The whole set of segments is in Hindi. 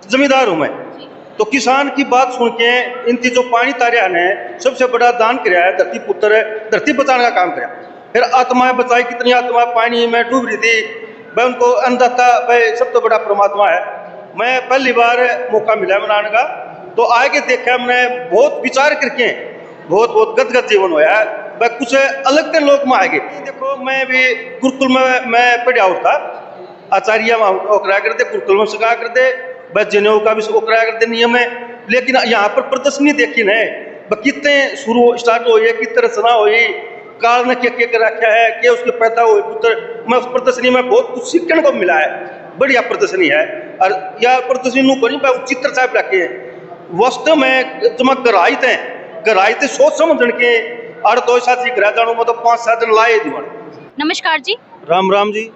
जमींदार हूं मैं। तो किसान की बात सुन के इनकी जो पानी तारिया ने सबसे बड़ा दान कराया है, धरती पुत्र है, धरती बचाने का काम कराया। फिर आत्माएं बचाई, कितनी आत्मा पानी में डूब रही थी, वह उनको अन्नदाता वह सब तो बड़ा परमात्मा है। मैं पहली बार मौका मिला मनाने का, तो आगे देखा हमने बहुत विचार करके बहुत बहुत गदगद जीवन होया है। वह कुछ अलग के लोग में आगे देखो, मैं भी गुरुकुल में मैं पढ़ा हुआ था, आचार्य ओकरा करते गुरुकुल में सिखा करते, बस जनेऊ का भी ओकरा करते नियम है। लेकिन यहाँ पर प्रदर्शनी देखी न कितने शुरू स्टार्ट हुई है, कितने रचना हुई, काल ने क्या रखा है, क्या उसके पैदा हुए पुत्र। मैं उस प्रदर्शनी में बहुत कुछ सीखने को मिला है, बढ़िया प्रदर्शनी है। और यह प्रदर्शनी नहीं चित्र साहब रखे वास्तव में जो मैं गराइते सोच समझ के और तो साथी ग्रह जानू मतलब 5-7 दिन लाए जीवन। नमस्कार जी। राम राम जी।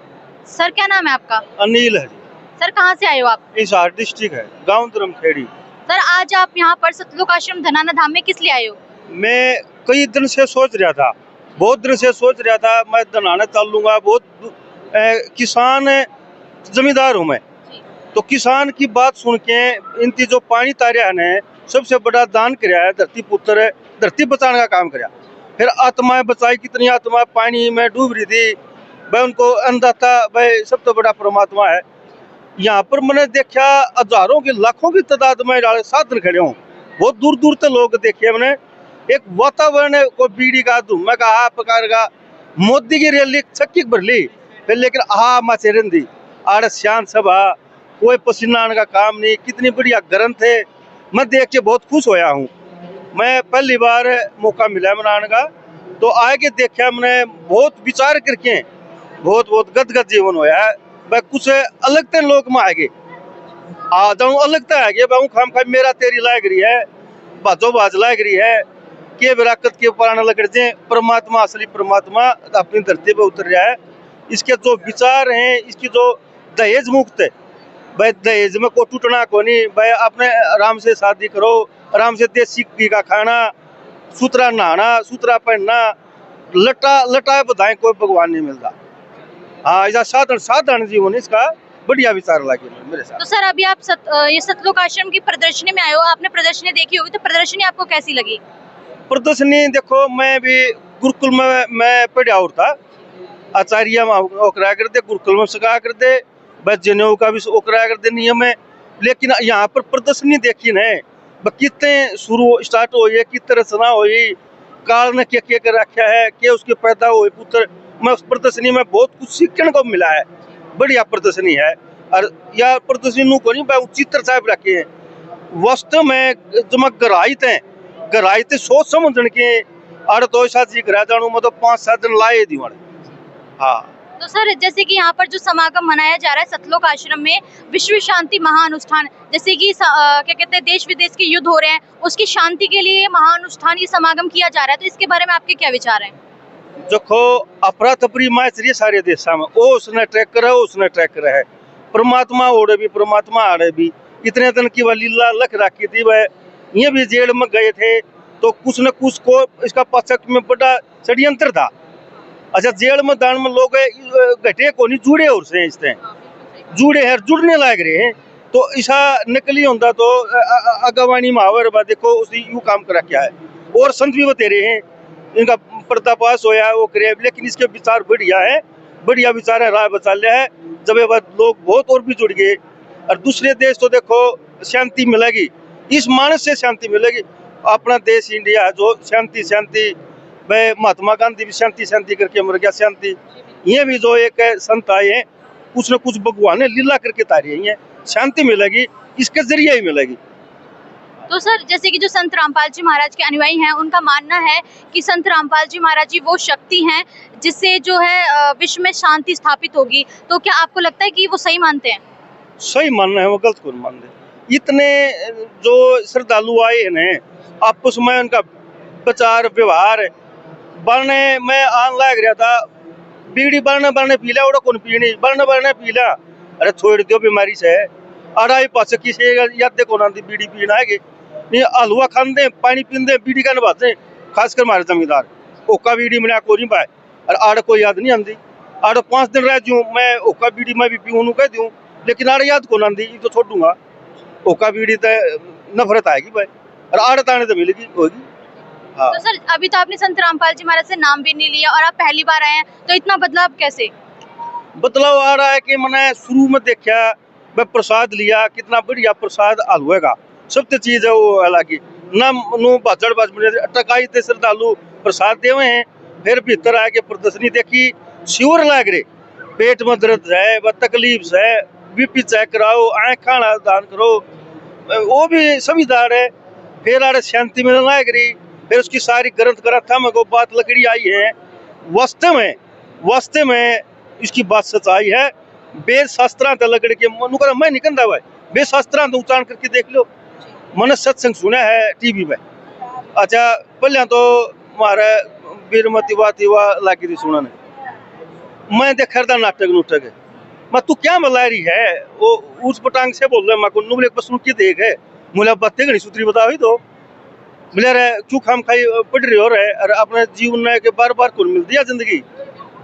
सर क्या नाम है आपका? अनिल है जी। सर कहाँ से आए हो आप? हिसार डिस्ट्रिक्ट है, गांव धर्मखेड़ी। सर आज आप यहाँ पर सतलुज आश्रम धनाना धाम में किस लिए आए हो? मैं कई दिन से सोच रहा था, बहुत दिन से सोच रहा था मैं धनाना चल लूंगा। बहुत किसान जमींदार हूँ मैं। तो किसान की बात सुन के इनकी जो पानी तारिया ने सबसे बड़ा दान कराया है, धरती पुत्र है, धरती बचाने का काम कराया। फिर आत्माएं बचाई, कितनी आत्मा पानी में डूब रही थी, वह उनको अन्नदाता वह सब तो बड़ा परमात्मा है। यहाँ पर मैंने देखा हजारों की लाखों की तादाद में साधन खड़े हों, बहुत दूर दूर तक लोग देखे मैंने। एक वातावरण है, कोई बीड़ी का धुआं का हा प्रकार का, मोदी की रैली चक्की भर ली फिर, लेकिन आहा माचेरन दी आड़ शांत सभा, कोई पसीना आने का काम नहीं, कितनी बढ़िया ग्रंथ है। मैं देख के बहुत खुश होया हूँ। मैं पहली बार मौका मिला मनाने का, तो आगे देखा मैंने बहुत विचार करके बहुत बहुत गदगद जीवन होया है। वह कुछ अलग ते लोग में आगे आ जाऊँ, अलग तो है बहु खाम खा मेरा तेरी लाग रही है, बाजो बाज लाग रही है, के विराकत के पुराना लग रहे हैं। परमात्मा असली परमात्मा अपनी धरती पे उतर रहा है। इसके जो विचार हैं, इसकी जो दहेज मुक्त है, भाई दहेज में को टूटना को नहीं, भाई अपने आराम से शादी करो, आराम से देसी घी का खाना, सूत्रा नहाना, सूत्रा पहनना, लटा बधाएं कोई भगवान नहीं मिलता। हाँ, ऐसा साधारण जीवन इसका बढ़िया विचार लगे मेरे साथ। तो सर अभी आप ये सतलुज आश्रम की प्रदर्शनी में आए हो, आपने प्रदर्शनी देखी होगी, तो प्रदर्शनी आपको कैसी लगी? प्रदर्शनी देखो, मैं भी गुरुकुल में मैं पढ़ा हुआ था, आचार्य ओकरा करते गुरुकुल में सिखा करते, बस जनेऊ का भी ओकरा करते नियम है। लेकिन यहाँ पर प्रदर्शनी देखी न कितने शुरू स्टार्ट हुई है, कितने रचना हुई, काल ने क्या रखा है, क्या उसके पैदा हुए पुत्र। मैं उस प्रदर्शनी में बहुत कुछ सीखने को मिला है, बढ़िया प्रदर्शनी है। और यह प्रदर्शनी को नहीं चित्र साहब रखे हैं वास्तव में जो मैं गराइते सोच समझ के और तो साथी ग्रह जानू मतलब 5-7 दिन लाए जीवन। हाँ। तो सर जैसे कि यहाँ पर जो समागम मनाया जा रहा है सतलुज आश्रम में, विश्व शांति महाअनुष्ठान, जैसे कि क्या कहते हैं देश विदेश के युद्ध हो रहे हैं, उसकी शांति के लिए महाअनुष्ठान ये समागम किया जा रहा है, तो इसके बारे में आपके क्या विचार हैं? देखो, अफरा तफरी मैच रही सारे देशा में, वो उसने ट्रैकर है, उसने ट्रैकर है, परमात्मा ओढ़े भी परमात्मा आड़े भी। इतने दिन की वह लीला लख रखी थी, वह ये भी जेल में गए थे, तो कुछ न कुछ को इसका पक्षक में बड़ा षड्यंत्र था। अच्छा, जेल में दान में लोग घटे को नहीं जुड़े और से इससे जुड़े हैं, जुड़ने लग रहे हैं। तो ऐसा नकली होता तो अगवानी महावर देखो उसी यू काम कर रखा है। और संत भी बतेरे हैं, इनका पर्दापाश होया वो करे, लेकिन इसके विचार बढ़िया है, बढ़िया विचार है, राय बचा लिया है। जब ये बात लोग बहुत और भी जुड़ गए, और दूसरे देश तो देखो शांति मिलेगी, इस मानस से शांति मिलेगी। अपना देश इंडिया है जो शांति भाई, महात्मा गांधी भी शांति करके मर गया, शांति। ये भी जो एक संत आए हैं, कुछ न कुछ भगवान ने लीला करके तारी है, शांति मिलेगी, इसके जरिए ही मिलेगी। तो सर जैसे कि जो संत रामपाल जी महाराज के अनुयायी हैं, उनका मानना है कि संत रामपाल जी महाराज जी वो शक्ति हैं जिससे जो है विश्व में शांति स्थापित होगी, तो क्या आपको लगता है कि वो सही मानते हैं? सही मानना है, वो गलत कौन मानते। इतने जो श्रद्धालु आए हैं आपस में उनका विचार व्यवहार बढ़ने में आन लग रहा था, बीड़ी बढ़ने पीला उड़ा कौन पीनी, बढ़ने पीला, अरे छोड़ दो बीमारी से, अड़ाई पास किसी याद देखो ना बीड़ी पीना है नहीं, हलवा खाते पानी पीते बीड़ी का नभाते, खासकर हमारे जमींदार ओका बीड़ी मैंने को नहीं पाए, और आड़ कोई याद नहीं आती। आड़ 5 दिन रह जूँ मैं ओका बीड़ी मैं भी पीऊँ कह दूँ, लेकिन आड़ याद को ना आती, तो छोड़ूंगा। ओका बीड़ी तो नफरत आएगी भाई, और आड़त आने तो मिलेगी होगी। हाँ। तो सर अभी तो आपने संत रामपाल जी महाराज से नाम भी नहीं लिया और आप पहली बार आए हैं, तो इतना बदलाव कैसे? बदलाव आ रहा है कि मैंने शुरू में देखा, मैं प्रसाद लिया, कितना बढ़िया प्रसाद हलवे का सब तो चीज है वो अलग ही ना नु भाजड़ बाज टकाई थे श्रद्धालु प्रसाद देवे हैं। फिर भीतर आके प्रदर्शनी देखी, श्योर लाग रहे पेट में दर्द है व तकलीफ है, बीपी चेक कराओ, आँख खाना दान करो, वो भी सुविधार है। फिर आड़े शांति में लाग रही, फिर उसकी सारी ग्रंथ ग्रंथा में को बात लकड़ी आई है। वास्तव में इसकी बात सच्चाई है। वेद शास्त्रां ते लकड़ के मनुकर मैं निकंदा भाई, वेद शास्त्रां तो उच्चारण करके देख लो। मैंने सत्संग सुना है टीवी में। अच्छा पहले तो मारे बीरमती बाती वा लागी थी सुनने, मैं देखा था नाटक नुटक है। मैं तू क्या मला रही है वो उस पटांग से बोल रहा है, मैं को नुबले पर सुन के देख है मुला बातें गणी सूत्री बताओ ही तो मिले रे क्यों खाम खाई पड़ रही हो रहे और अपने जीवन में के बार बार कौन मिल दिया जिंदगी।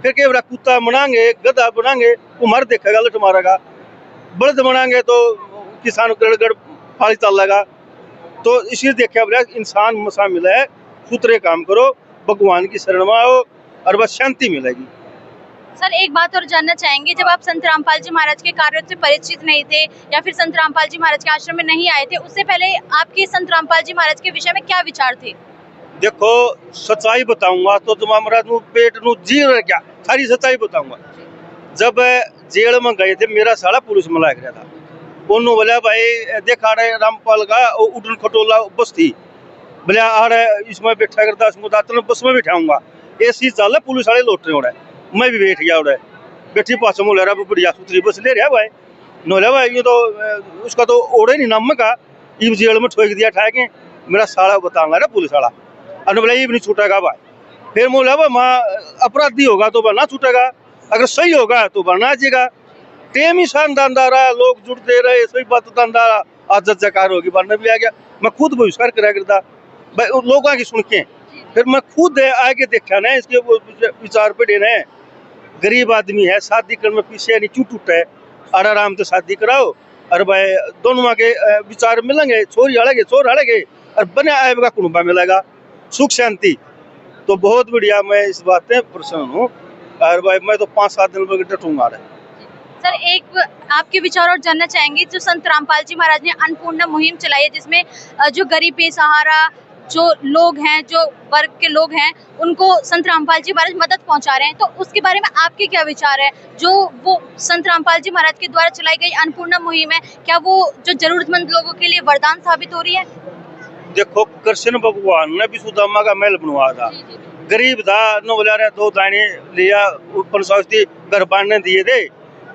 फिर के बड़ा कुत्ता बनाएंगे गधा बनाएंगे वो मर देखेगा लट मारेगा, बलद बनाएंगे तो किसान गड़गड़ फाली चलेगा। तो इसलिए देखा बोला इंसान मसा मिला है, सूत्रे काम करो, भगवान की शरण में आओ और बस शांति मिलेगी। सर एक बात और जानना चाहेंगे, जब आप संत रामपाल जी महाराज के कार्यों से परिचित नहीं थे या फिर संत रामपाल जी महाराज के आश्रम में नहीं आए थे, उससे पहले आपके संत रामपाल जी महाराज के विषय में क्या विचार थे? देखो सच्चाई बताऊंगा तो तुम्हारा पेट नु जी रह गया, सारी सच्चाई बताऊंगा। जब जेल में गए थे मेरा साला पुलिस में लग रहा था, उन्होंने बोला भाई देखा रहे रामपाल का उड़न खटोला बस थी, बोले आ रहे इसमें बैठा करता बस में बैठाऊंगा, ऐसी चल पुलिस वाले लौट रहे हो रहे, मैं भी बैठ गया उड़े बैठी पास में ले रहा बढ़िया सुथरी बस ले रहा भाई नोले भाई ये तो उसका तो ओढ़े नहीं नम का इब जेल में ठोक दिया ठा के मेरा साला बताऊंगा रहा पुलिस वाला, अरे बोला इब नहीं छूटेगा भाई। फिर बोला भाई माँ अपराधी होगा तो ना छूटेगा, अगर सही होगा तो बनना आजेगा। टेम ही शानदार रहा, लोग जुड़ते रहे, सही बात दानदार आज जकार होगी बनने भी आ गया। मैं खुद बहिष्कार करा करता भाई लोगों की सुन के, फिर मैं खुद आगे देखा ना इसके विचार पे देने। गरीब आदमी है, शादी करने में पीछे नहीं क्यों टूटा है, आराम से शादी कराओ और भाई दोनों के विचार मिलेंगे, छोरी हड़ेगे चोर हड़ेगे और बने आएगा कुनबा मिलेगा सुख शांति। तो बहुत बढ़िया, मैं इस बात में प्रसन्न हूँ और भाई मैं तो 5-7 दिन में डटूंगा। सर एक आपके विचार और जानना चाहेंगे, जो संत रामपाल जी महाराज ने अन्नपूर्णा मुहिम चलाई है जिसमें जो गरीब बेसहारा जो लोग हैं, जो वर्ग के लोग हैं, उनको संत रामपाल जी महाराज मदद पहुंचा रहे हैं, तो उसके बारे में आपके क्या विचार है? जो वो संत रामपाल जी महाराज के द्वारा चलाई गई अन्नपूर्णा मुहिम है, क्या वो जो जरूरतमंद लोगों के लिए वरदान साबित हो रही है? देखो कृष्ण भगवान ने भी सुदामा का महल बनवा था, गरीब था, न बोला रहे 2 दाने लिया ऊपर घर बांधने दिए थे,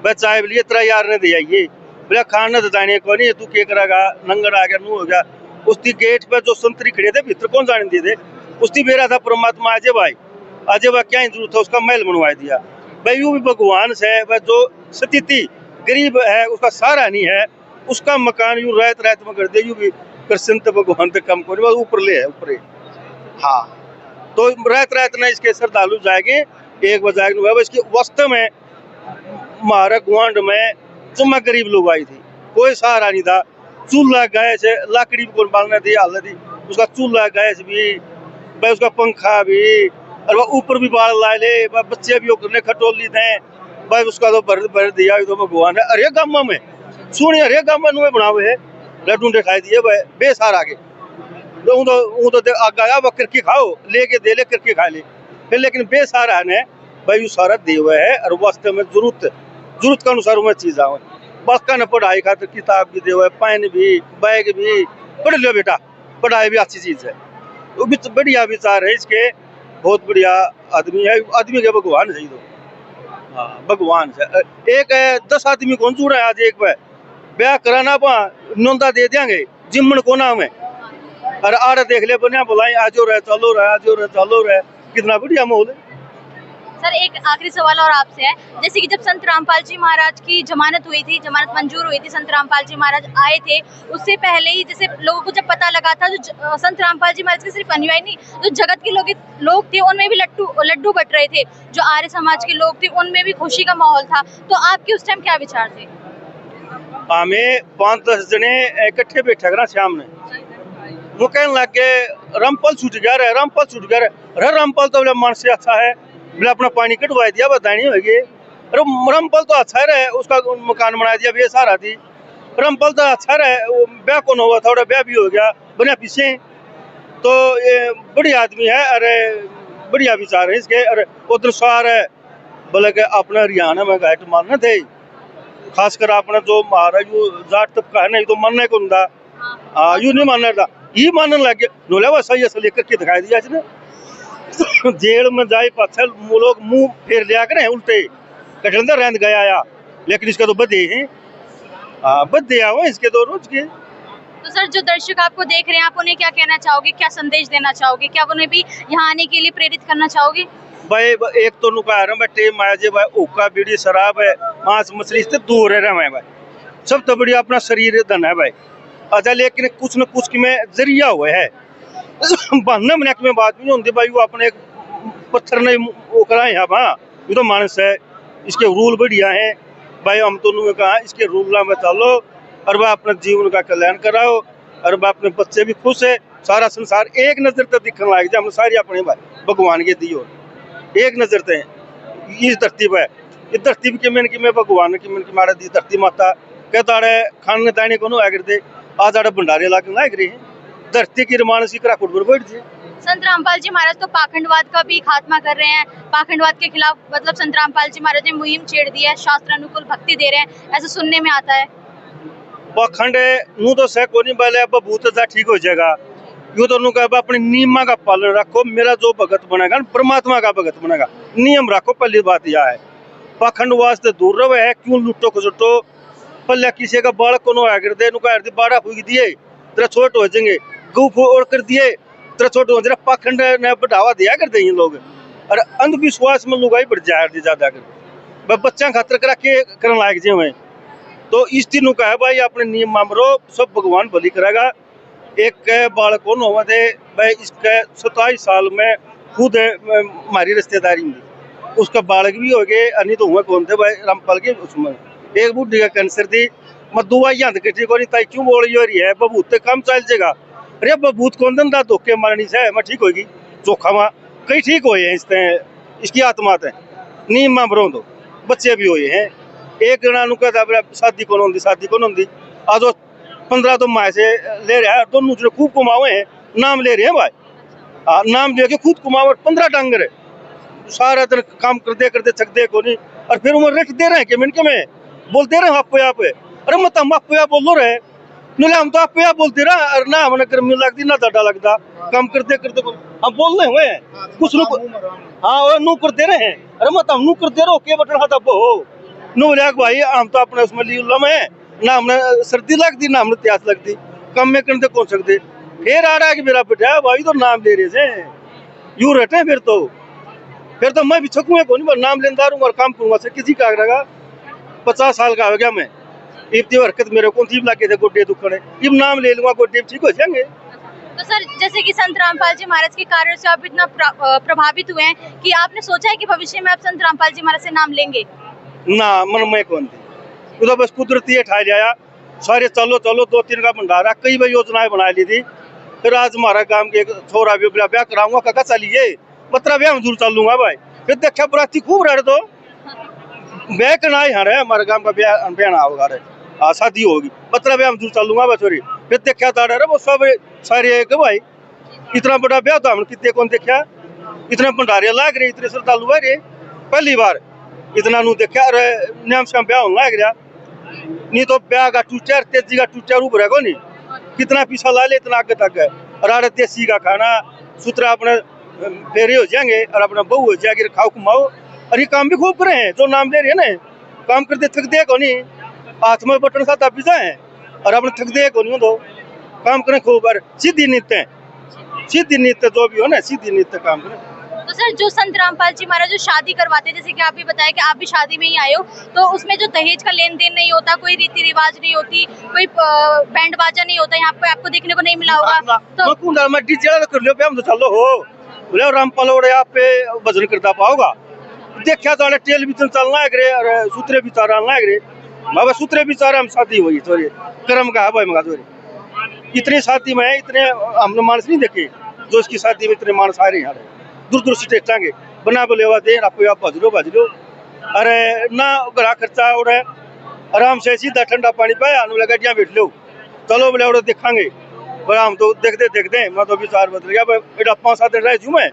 वह चाय लिए 3 यार ने दिया ये बोला खाने तो दाने को नहीं, तू क्या करेगा, नंगर आ गया नू हो गया। उसकी गेट पे जो संतरी खड़े थे भीतर कौन जाने दिए थे, उसकी मेरा था परमात्मा अजय भाई क्या जरूरत है, उसका महल बनवा दिया भाई। यू भी भगवान से वह जो स्थिति गरीब है उसका सहारा नहीं है, उसका मकान यूं रात में कर दे, यू भी कृष्ण तो भगवान पे कम को ऊपर ले है ऊपर। हाँ तो रात में इसके श्रद्धालु जाएंगे 1 बजे। इसके वास्तव में हमारे गुआंड में जमा गरीब लोग आई थी, कोई सहारा नहीं था, चूल्हा गैस लकड़ी को बालने दी हाल थी, उसका चूल्हा गैस भी भाई, उसका पंखा भी और वह ऊपर भी बाल ला ले, बच्चे भी करने खटोली थे भाई, उसका तो भर दिया तो भगवान है। अरे गामा में सुनिए, अरे गामा में बनावे है लड्डू दिखाई दिए भाई बेसहारा के, तो आगा वह करके खाओ लेके दे ले करके खा ले फिर, लेकिन बेसहारा ने भाई सारा देव है और वास्तव में जरूरत के अनुसार मैं चीज आवे बाका ने पढ़ाई खातिर किताब भी देव है, पेन भी बैग भी, पढ़ लो बेटा, पढ़ाई भी अच्छी चीज है, वो भी बढ़िया विचार है इसके, बहुत बढ़िया आदमी है, आदमी के भगवान सही दो। हाँ भगवान से एक 10 आदमी कौन जुड़ा है, आज एक पे ब्याह कराना पा नौंदा दे देंगे जिम्मन को नाम है और आड़े देख ले बनिया बुलाई आजो रहे चलो रहे, कितना बढ़िया माहौल है। सर एक आखिरी सवाल और आपसे है, जैसे कि जब संत रामपाल जी महाराज की जमानत हुई थी, जमानत मंजूर हुई थी, संत रामपाल जी महाराज आए थे, उससे पहले ही जैसे लोगों को जब पता लगा था, जो संत रामपाल जी महाराज के सिर्फ अनुयायी नहीं, जो जगत के लोग थे उनमें भी लड्डू बट रहे थे, जो आर्य समाज के लोग थे उनमें भी खुशी का माहौल था, तो आपके उस टाइम क्या विचार थे? हमें 5-10 जने इकट्ठे बैठे करा शाम ने, वो कहने लग गए रामपाल छूट गया रे, रामपाल छूट गया रे। अरे रामपाल तो बोले मन से अच्छा है, बोले अपना पानी कटवा दिया, बतानी होगी। अरे रामपाल तो अच्छा रहे, उसका मकान बना दिया, ये सारा थी। रामपाल तो अच्छा रहे, ब्याह कौन हुआ था, ब्याह भी हो गया बना पीछे। तो ये बढ़िया आदमी है, अरे बढ़िया विचार है इसके। अरे उधर सार है बोले कि अपना हरियाणा में घाट मारना थे, खासकर अपना जो महाराज जाट तबका है ना, ये तो मानने को था। हाँ, यू नहीं मानना था, ये मानने लग गया। नोले वो सही असली करके दिखाई दिया इसने। जेल में जाए पाछल लोग मुंह फेर लिया करें उल्टे, कटंदर रहने गया आया, लेकिन इसका तो बदे हैं। हाँ, बदे आओ इसके तो रोज के। तो सर, जो दर्शक आपको देख रहे हैं, आप उन्हें क्या कहना चाहोगे, क्या संदेश देना चाहोगे, क्या उन्हें भी यहाँ आने के लिए प्रेरित करना चाहोगे? भाई एक तो नुका रहा भाई टेम आया जे भाई ओका बीड़ी शराब है, मांस मछली से दूर रहे हैं भाई। सब तो बढ़िया अपना शरीर धन है भाई। अच्छा, लेकिन कुछ न कुछ में जरिया हुआ है। बहाने में में बात भी नहीं होती भाई, वो अपने पत्थर नहीं वो कराए यहाँ वहाँ, ये तो मानस है। इसके रूल बढ़िया है भाई, हम तो उन्होंने कहा इसके रूल में चलो और वह अपने जीवन का कल्याण कराओ, और वह अपने बच्चे भी खुश है। सारा संसार एक नजर तक दिखने लग जाए, हम सारी अपने भाई भगवान के दियो एक नजर ते इस धरती पर। इस धरती के मन की मैं भगवान की मन की मारे दी धरती माता कहता है खाने दाने को आ करते आज आड़े भंडारे ला के लाग रहे हैं, धरती की रमान सी करा कुट बैठ जाए। संत रामपाल जी महाराज तो पाखंडवाद का भी खात्मा कर रहे हैं, पाखंडवाद के खिलाफ मतलब संत रामपाल जी महाराज ने मुहिम छेड़ दी है, शास्त्र अनुकूल भक्ति दे रहे हैं, ऐसा सुनने में आता है। पाखंड नू तो सह को नहीं बोले अब भूत जा ठीक हो जाएगा, यूं तो कह अपने नियम का पालन रखो, मेरा जो भगत बनेगा परमात्मा का भगत बनेगा, नियम रखो। पहली बात यह है पाखंडवाद से दूर रहो है, क्यों लुटो खसुटो। पल्ले किसी का बालक को नो कर दे, बाड़ा फूक दिए तेरा छोट हो जाएंगे, गू और कर दिए तेरा छोट हो जाए। पाखंड ने बढ़ावा दिया करते हैं लोग, और अंधविश्वास में लुगाई बढ़ जाए ज्यादा कर बच्चा खातर करा के करने लायक जे हुए। तो इस दिन का है भाई अपने नियम मामरो, सब भगवान भली करेगा। एक बालक कौन हुआ थे भाई, इसके 27 साल में खुद हमारी रिश्तेदारी में उसका बालक भी हो गए, नहीं तो हुआ कौन थे भाई रामपाल के। उसमें एक बुढ़ी का कैंसर थी, मैं दुआइयां ठीक हो नहीं क्यों बोल रही है बबूत काम चल जाएगा। अरे बबूत कौन दिन धोखे मारनी से मैं ठीक होगी, चोखा माँ कई ठीक हुए हैं इसकी आत्मा थे नीम मामरों तो बच्चे भी हुए हैं। एक जना कहता शादी कौन होती, शादी कौन होती, आज 15 तो माए से ले रहा है, दोनों खूब कमावे हैं, नाम ले रहे हैं भाई। हाँ, नाम लेके खुद कमावे 15 डांगर है, सारा दिन काम करते करते थकते को नहीं, और फिर उम्र रेट दे रहे हैं कि मिनके में बोलते रहे आपको यहाँ पे। अरे मत हम आपको यहाँ बोल रहे नूले, हम तो आपको यहाँ बोलते रहे, और ना हमने गर्मी लगती ना डाटा लगता, काम करते करते हम बोल रहे हुए कुछ नु। हाँ, वो नू करते रहे हैं, अरे मत हम नू करते रहो के बटन हाथ अब हो नू लिया भाई, हम तो अपने उसमें लीलम है ना, हमने सर्दी लगती ना हमने प्यास लगती, कम में करते कौन सकते। फिर आ रहा है कि मेरा बेटा भाई तो नाम ले रहे थे यूं रहते, फिर तो मैं भी छकूंगा कौन, नाम लेंदा रहूंगा और काम करूंगा से किसी का रहेगा। 50 साल का हो गया मैं, इतनी हरकत मेरे को थी लगे थे गोड्डे दुखने, अब नाम ले लूंगा गोड्डे ठीक हो जाएंगे। तो सर, जैसे कि संत रामपाल जी महाराज के कार्य से आप इतना प्रभावित हुए हैं कि आपने सोचा है कि भविष्य में आप संत रामपाल जी महाराज से नाम लेंगे? ना, मन में कौन थी, तो बस कुदरती ठा लिया सारे चलो चलो 2-3 का भंडारा कई बार योजनाएं बना ली थी। फिर आज हमारा काम के छोरा भी ब्याह कराऊंगा, काका चलिए मतलब ब्याह जरूर चल लूंगा भाई। फिर देखा बराती खूब रहे तो ब्याह करना है हमारे गांव का ब्याह होगा रे, शादी होगी मतलब ब्याह जरूर चल लूंगा बचोरी। फिर देखा था वो सब सारे एक भाई इतना बड़ा ब्याह था, हमने कितने कौन देखा, इतने भंडारे लाग रहे, इतने श्रद्धालु आ रहे, पहली बार इतना नू देखा। अरे नियम से ब्याह होने लग रहा, नहीं तो ब्याह का टूचा तेजी का टूचा रूप रहेगा नहीं, कितना पीछा ला ले इतना आगे तक है। और देसी का खाना सूत्रा अपने फेरे हो जाएंगे और अपना बहू हो जाएगी, खाओ कमाओ। और ये काम भी खूब करे हैं जो नाम ले रहे हैं ना, काम करते थक दे को नहीं, हाथ में बटन खाता भी जाए और अपने थक दे को नहीं, तो काम करें खूब। और सीधी नित्य जो भी हो ना, सीधी नित्य काम करें। तो सर, जो संत रामपाल जी महाराज जो शादी करवाते हैं, जैसे कि आप भी बताया कि आप भी शादी में ही आए हो, तो उसमें जो दहेज का लेन देन नहीं होता, कोई रीति रिवाज नहीं होती, कोई बैंड बाजा नहीं होता, यहाँ पे आपको देखने को नहीं मिला होगा। तो कर लो चलो हो बोले रामपाल यहाँ पे भजन करता पाओगा, देखा तो टेलीविजन चलना है सूत्रे भी तारा लग रहे, बाबा सूत्रे बिचारे हम शादी हुई थोड़ी कर्म का है मगा थोड़ी इतनी शादी में इतने हमने मानस नहीं देखे जो इसकी शादी में इतने मानस आ रहे हैं दूर दूर से टेक्टांगे बना बोले हुआ दे आपको आप भजलो अरे ना घर खर्चा और आराम से सीधा ठंडा पानी पाया अनुला गड्डियाँ बैठ लो चलो बोले और देखांगे बड़ा हम तो देखते देखते मैं तो विचार बदल गया बेटा 5-7 दिन रह जू मैं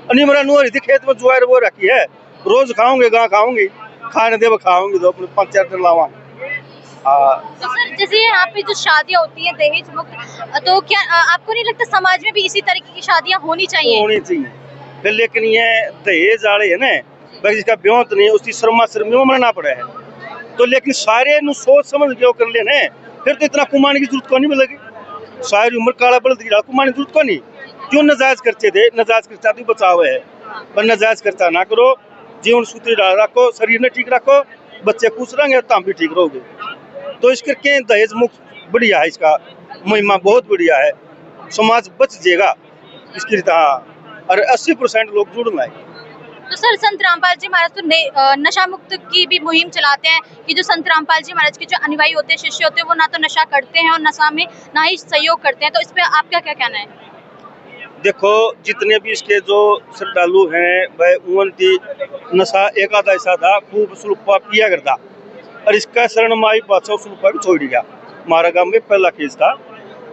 नहीं मेरा नूर थी खेत में जुआर वो रखी है रोज खाऊंगे गाँ खाऊंगी खाने दे खाऊंगी तो अपने 5-4 दिन लावा। तो सर जैसे यहाँ पे जो शादियाँ होती हैं दहेज मुक्त, तो क्या आपको नहीं लगता समाज में भी इसी तरीके की शादियाँ होनी चाहिए? होनी चाहिए फिर लेकिन ये दहेज वाले है ना भाई जिसका ब्याह तो नहीं उसकी शर्मा मरना पड़ा है तो लेकिन सारे सोच समझ के कर लेना फिर तो इतना कुमाने की जरूरत को नहीं मिलेगी सारी उम्र काला बलद गिरा कुमाने की जरूरत को नहीं क्यों नजायज करते थे नजायज खर्चा भी बचाव है पर नजायज खर्चा ना करो जीवन सूत्री रखो शरीर ने ठीक रखो बच्चे खुश रहेंगे तो हम भी ठीक रहोगे तो इस करके दहेज मुक्त बढ़िया है इसका महिमा बहुत बढ़िया है समाज बच जाएगा इसकी और 80% लोग जुड़ना है। तो सर संत रामपाल जी महाराज तो नशा मुक्त की भी मुहिम चलाते हैं कि जो संत रामपाल जी महाराज के जो अनुयायी होते हैं शिष्य होते हैं वो ना तो नशा करते हैं और नशा में ना ही सहयोग करते हैं, तो इस पे आपका क्या कहना है? देखो जितने भी इसके जो श्रद्धालु हैं वह उनकी नशा एक आधा ऐसा था खूब सुलपा पिया करता और इसका शरण माई बादशाह सुलपा भी छोड़ दिया हमारा गांव में पहला केस था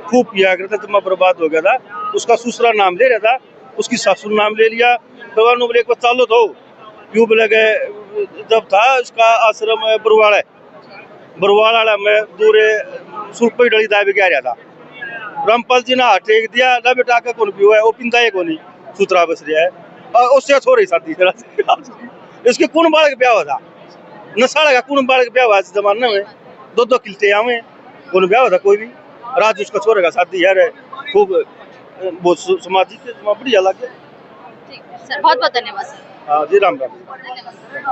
खूब पिया करता तो मैं बर्बाद हो गया था उसका दूसरा नाम ले रहा था उसकी सासुर नाम ले लिया भगवान बोले एक बार चालो तो क्यों बोले गए जब था इसका आश्रम बरवाड़ा में दूरे सुलपई डली दाबे गया रहा था रामपाल जी ने हाथ टेक दिया ना बेटा का कौन भी हुआ है वो पिंदा है कौन सूत्रा बस रहा है और उससे हो रही शादी इसके कौन बालक ब्याह हुआ था नशा लगा कौन बालक ब्याह हुआ इस जमाने में 2-2 किलते आवे कौन ब्याह हुआ था कोई भी राज उसका छोरे का शादी है खूब बहुत सामाजिक बढ़िया लगे। ठीक है सर, बहुत बहुत धन्यवाद सर। हाँ जी राम राम। धन्यवाद।